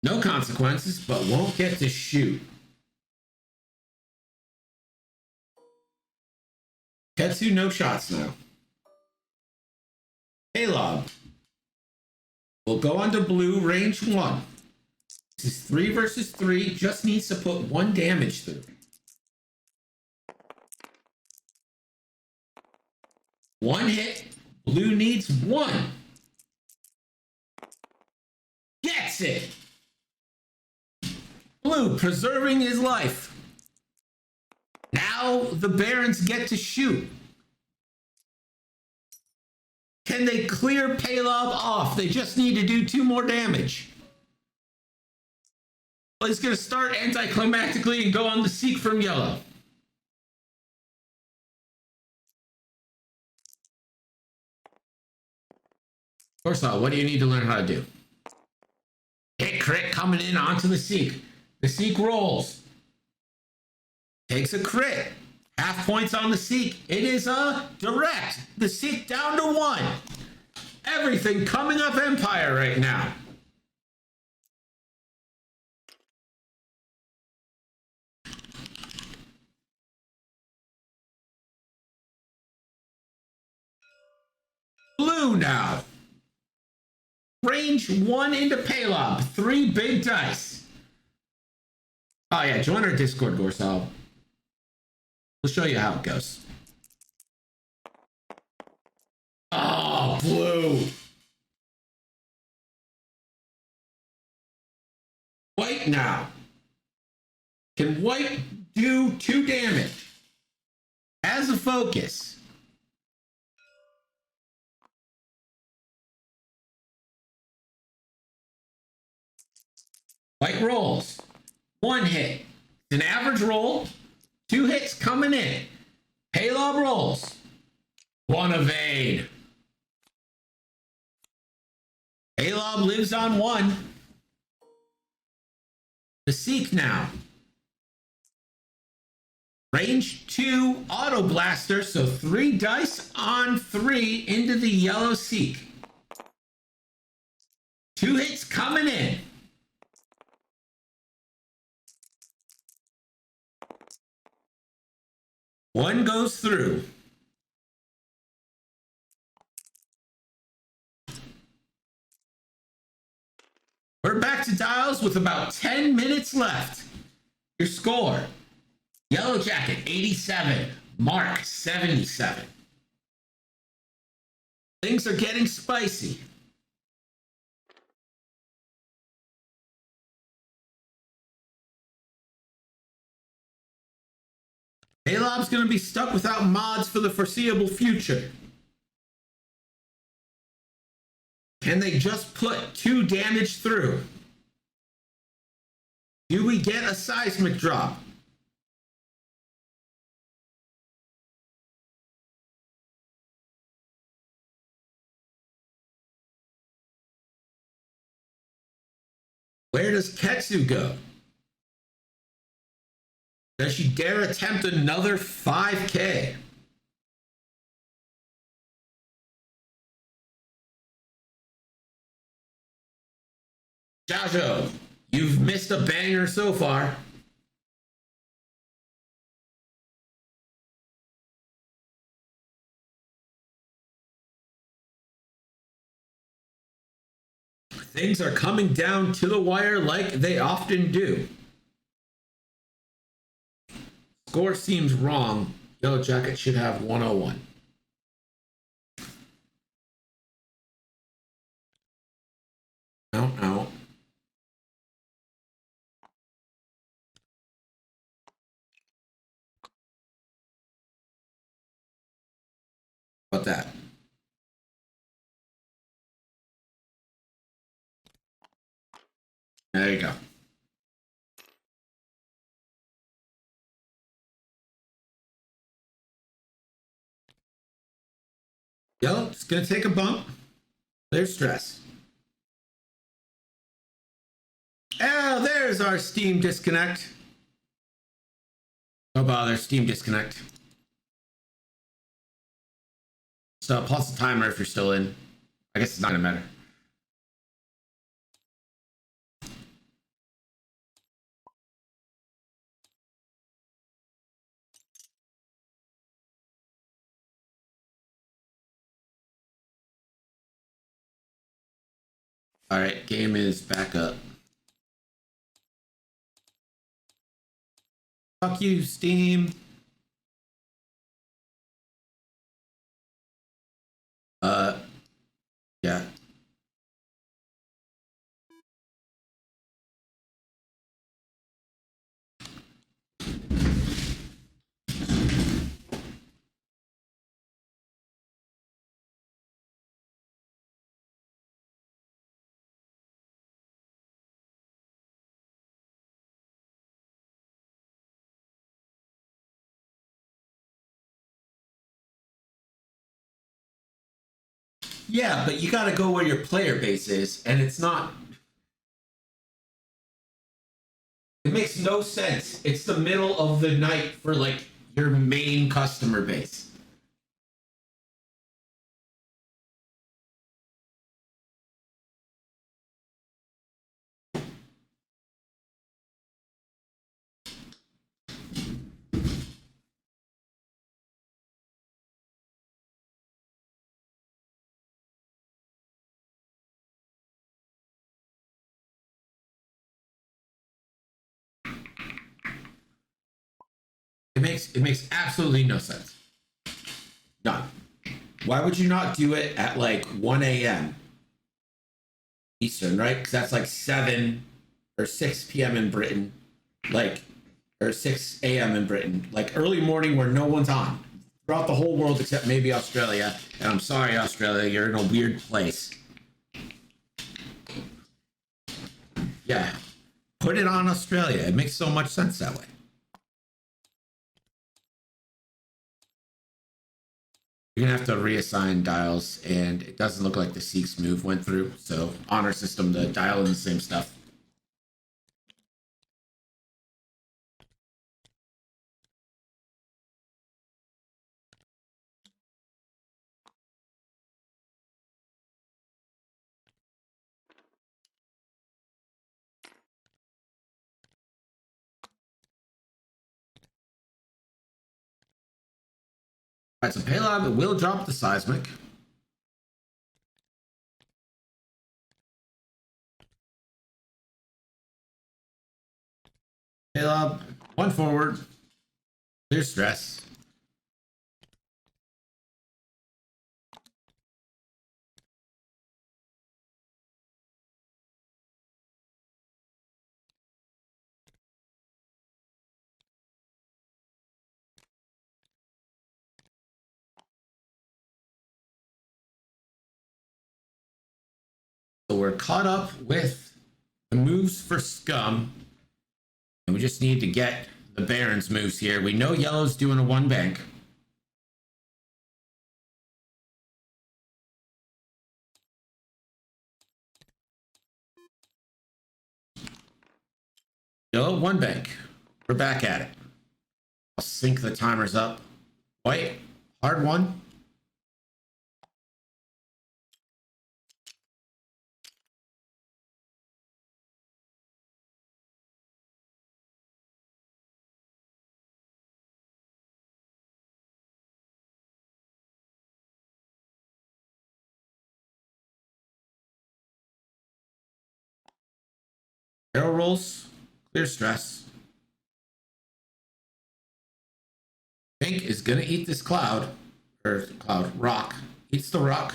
No consequences, but won't get to shoot. Ketsu, no shots now. Paylob will go onto blue, range 1. This is 3 versus 3, just needs to put 1 damage through. 1 hit, blue needs 1. Gets it! Blue preserving his life. Now the Barons get to shoot. Can they clear Paylob off? They just need to do 2 more damage. Well, he's going to start anticlimactically and go on the Seek from yellow. Of course not. What do you need to learn how to do? Hit crit coming in onto the Seek. The Seek rolls. Takes a crit. Half points on the Seek. It is a direct. The Seek down to 1. Everything coming up Empire right now. Blue now. Range 1 into Paylob. 3 big dice. Oh yeah, join our Discord, Gorsal. We'll show you how it goes. Oh, blue. White now. Can white do 2 damage? As a focus. White rolls. 1 hit. It's an average roll. 2 hits coming in. Paylob rolls. 1 evade. Paylob lives on 1. The Seek now. Range 2 auto blaster, so 3 dice on 3 into the yellow Seek. 2 hits coming in. One goes through. We're back to dials with about 10 minutes left. Your score: Yellow Jacket 87, Mark 77. Things are getting spicy. Alob's going to be stuck without mods for the foreseeable future. Can they just put 2 damage through? Do we get a seismic drop? Where does Ketsu go? Does she dare attempt another 5K? Jojo, you've missed a banger so far. Things are coming down to the wire like they often do. Score seems wrong. Yellow Jacket should have 101. No. About that. There you go. Yellow, it's going to take a bump. There's stress. Oh, there's our Steam disconnect. No bother, Steam disconnect. So pause the timer if you're still in. I guess it's not going to matter. All right, game is back up. Fuck you, Steam. Yeah. Yeah, but you got to go where your player base is, and it's not. It makes no sense. It's the middle of the night for like your main customer base. It makes absolutely no sense. None. Why would you not do it at like 1 a.m. Eastern, right? Because that's like 7 or 6 p.m. in Britain, like, or 6 a.m. in Britain, like early morning where no one's on throughout the whole world except maybe Australia. And I'm sorry, Australia, you're in a weird place. Yeah, put it on Australia. It makes so much sense that way. You're gonna have to reassign dials, and it doesn't look like the Seek's move went through. So honor system to dial in the same stuff. All right, so Paylob will drop the seismic. Paylob, one forward. Clear stress. So we're caught up with the moves for Scum. And we just need to get the Baron's moves here. We know Yellow's doing a one bank. Yellow, one bank. We're back at it. I'll sync the timers up. White, hard one. Arrow rolls, clear stress. Pink is gonna eat this cloud, or cloud, rock. Eats the rock.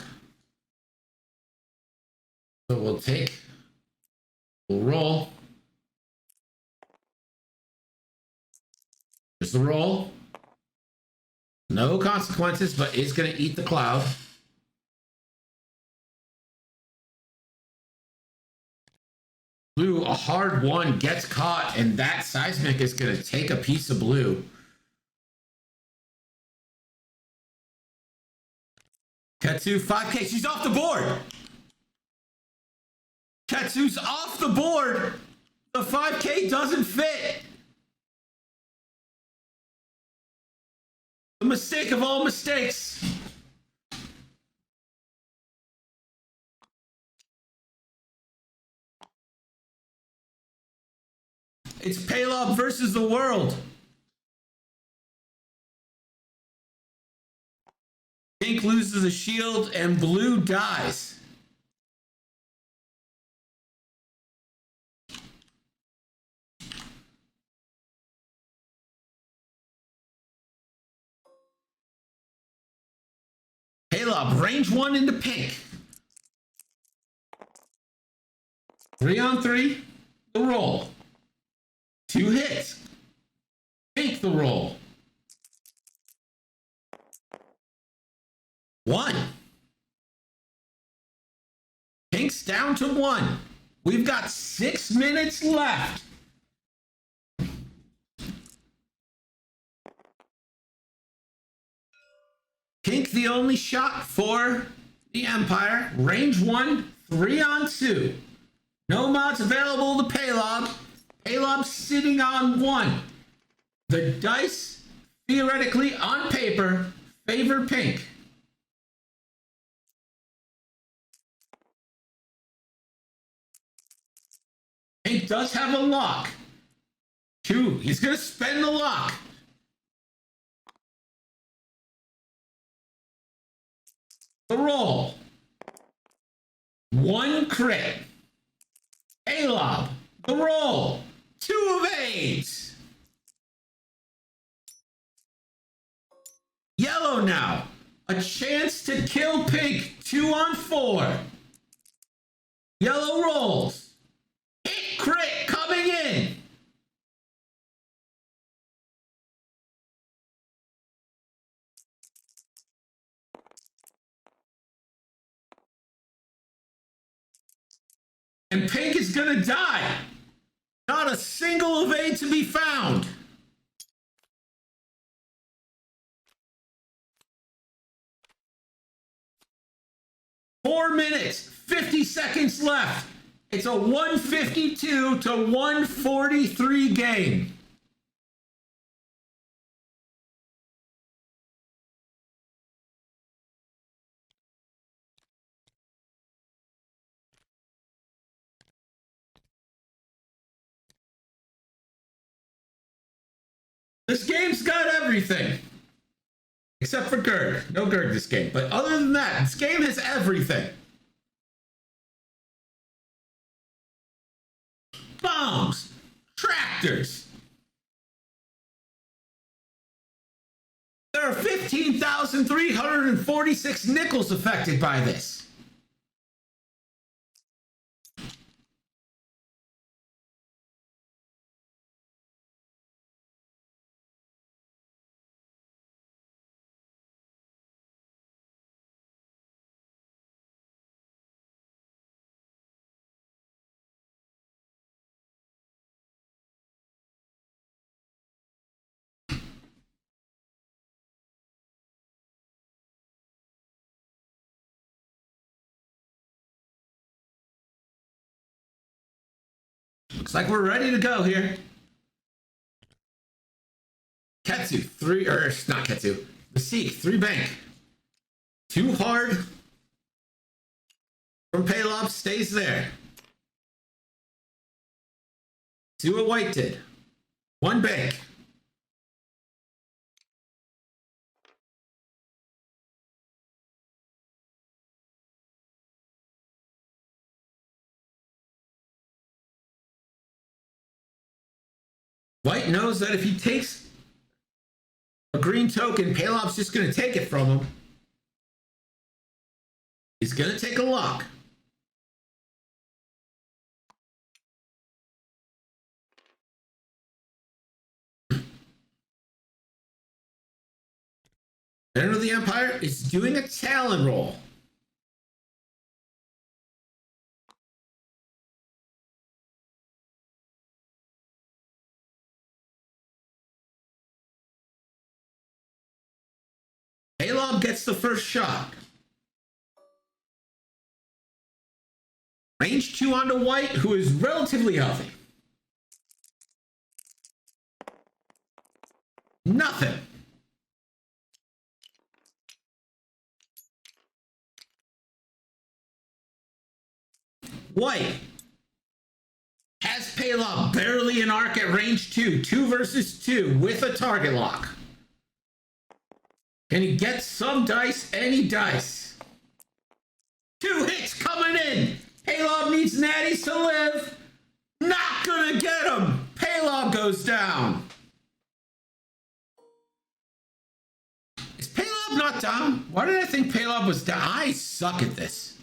So we'll roll. There's the roll. No consequences, but is gonna eat the cloud. Blue, a hard one, gets caught, and that seismic is gonna take a piece of blue. Ketsu, 5K, she's off the board. Ketsu's off the board. The 5K doesn't fit. The mistake of all mistakes. It's Palob versus the world. Pink loses a shield and blue dies. Palob, range one into pink. 3-on-3, the roll. 2 hits. Pink the roll. 1. Pink's down to 1. We've got 6 minutes left. Pink the only shot for the Empire. Range 1, 3-on-2. No mods available to Palob. Palob sitting on 1. The dice, theoretically, on paper, favor Pink. Pink does have a lock. 2. He's going to spend the lock. The roll. 1 crit. Palob. The roll. 2 of 8. Yellow now. A chance to kill Pink. 2-on-4. Yellow rolls. Hit crit coming in. And Pink is gonna die. Not a single evade to be found. Four minutes, 50 seconds left. It's a 152 to 143 game. This game's got everything. Except for Gurg. No Gurg this game. But other than that, this game has everything. Bombs. Tractors. There are 15,346 nickels affected by this. Looks like we're ready to go here. Ketsu, not Ketsu. The Sikh, 3 bank. 2 hard from Paylob stays there. 2 what White did. 1 bank. White knows that if he takes a green token, Palob's just going to take it from him. He's going to take a lock. Center of the Empire is doing a talon roll. Paylob gets the first shot. Range 2 onto White, who is relatively healthy. Nothing. White has Paylob barely an arc at range 2. 2 versus 2 with a target lock. Can he get some dice? Any dice. 2 hits coming in. Paylob needs natties to live. Not gonna get him. Paylob goes down. Is Paylob not down? Why did I think Paylob was down? I suck at this.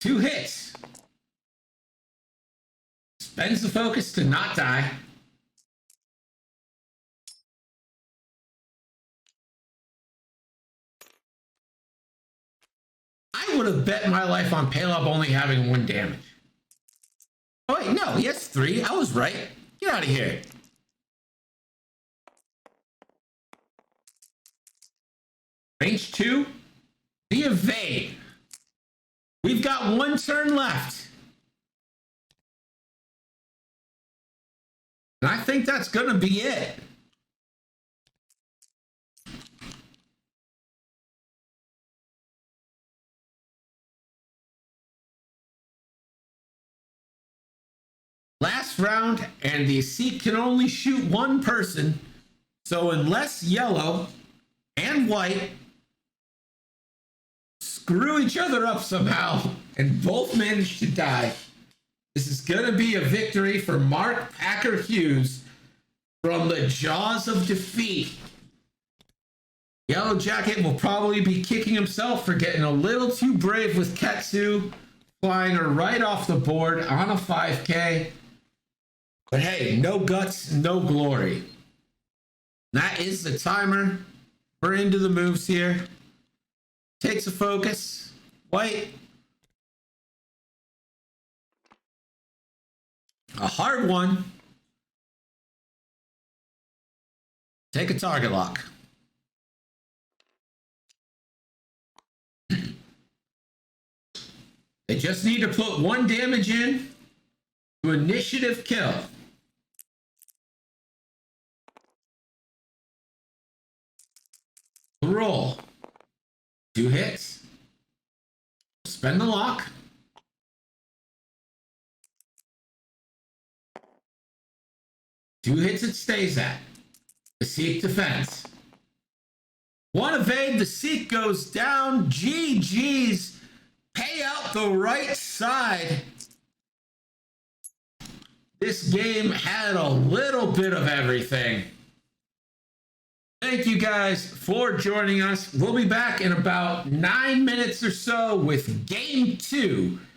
Two hits. Spends the focus to not die. I would have bet my life on Paylob only having 1 damage. Oh wait, no, he has 3. I was right. Get out of here. Range 2. The evade. We've got 1 turn left. And I think that's going to be it. Last round, and the Sikh can only shoot 1 person. So unless Yellow and White screw each other up somehow and both manage to die, this is going to be a victory for Markpackerhughes from the jaws of defeat. Yellowjacket will probably be kicking himself for getting a little too brave with Ketsu, flying her right off the board on a 5K. But hey, no guts, no glory. That is the timer. We're into the moves here. Takes a focus. White. A hard one. Take a target lock. They just need to put 1 damage in to initiative kill. Roll. 2 hits. Spend the lock. Two hits it stays at. The Sikh defense. 1 evade, the Sikh goes down. GG's. Pay out the right side. This game had a little bit of everything. Thank you guys for joining us. We'll be back in about 9 minutes or so with Game 2